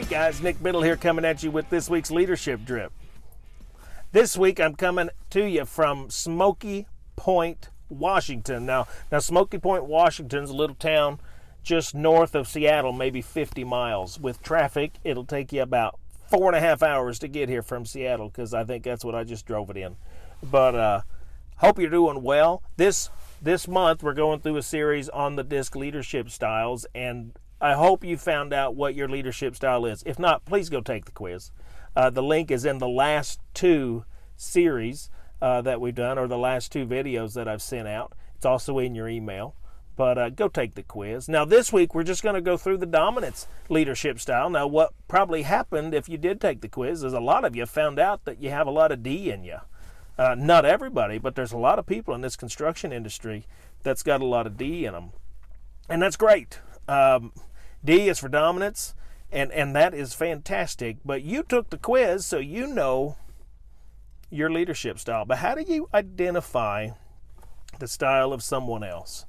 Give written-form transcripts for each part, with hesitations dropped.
guys, Nick Biddle here coming at you with this week's Leadership Drip. This week I'm coming to you from Smoky Point, Washington. Now Smoky Point, Washington's a little town just north of Seattle, maybe 50 miles. With traffic, it'll take you about 4.5 hours to get here from Seattle, because I think that's what I just drove it in. But hope you're doing well. This month we're going through a series on the DISC leadership styles, and I hope you found out what your leadership style is. If not, please go take the quiz. The link is in the last two series that we've done, or the last two videos that I've sent out. It's also in your email. But go take the quiz. Now this week we're just going to go through the dominance leadership style. Now what probably happened if you did take the quiz is a lot of you found out that you have a lot of D in you. Not everybody, but there's a lot of people in this construction industry that's got a lot of D in them. And that's great. D is for dominance, and that is fantastic. But you took the quiz, so you know your leadership style. But how do you identify the style of someone else?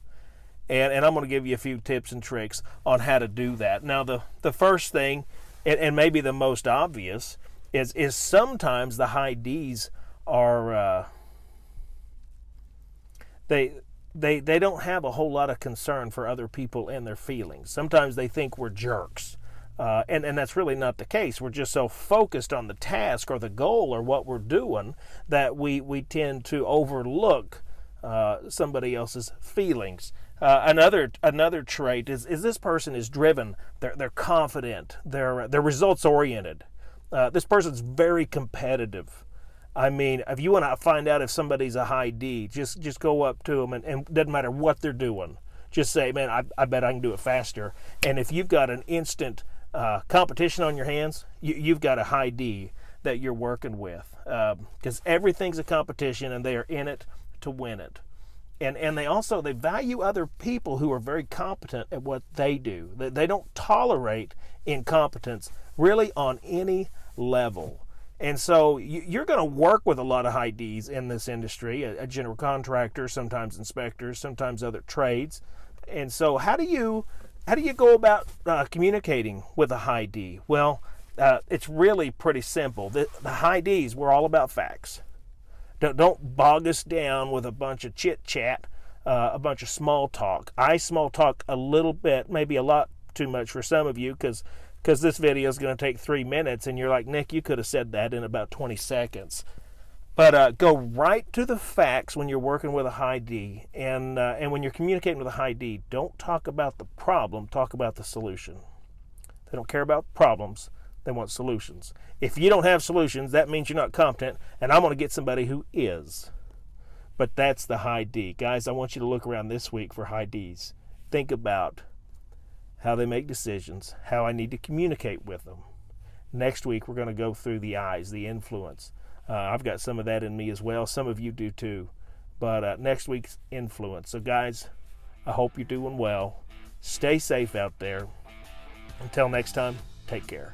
And I'm going to give you a few tips and tricks on how to do that. Now, the first thing, and maybe the most obvious, is sometimes the high Ds are they don't have a whole lot of concern for other people and their feelings. Sometimes they think we're jerks. And that's really not the case. We're just so focused on the task or the goal or what we're doing that we tend to overlook somebody else's feelings. Another trait is this person is driven. They're confident. They're results oriented. This person's very competitive. I mean, if you want to find out if somebody's a high D, just go up to them and it doesn't matter what they're doing. Just say, man, I bet I can do it faster. And if you've got an instant competition on your hands, you've got a high D that you're working with, because everything's a competition and they are in it to win it. And they value other people who are very competent at what they do. They don't tolerate incompetence really on any level. And so you're going to work with a lot of high Ds in this industry, a general contractor, sometimes inspectors, sometimes other trades. And so how do you go about communicating with a high D? Well, it's really pretty simple. The high Ds, we're all about facts. Don't bog us down with a bunch of chit-chat, a bunch of small talk. I small talk a little bit, maybe a lot too much for some of you, because this video is going to take 3 minutes, and you're like, Nick, you could have said that in about 20 seconds. But go right to the facts when you're working with a high D, and when you're communicating with a high D, don't talk about the problem, talk about the solution. They don't care about problems. They want solutions. If you don't have solutions, that means you're not competent, and I'm going to get somebody who is. But that's the high D. Guys, I want you to look around this week for high Ds. Think about how they make decisions, how I need to communicate with them. Next week, we're going to go through the I's, the influence. I've got some of that in me as well. Some of you do too. But next week's influence. So guys, I hope you're doing well. Stay safe out there. Until next time, take care.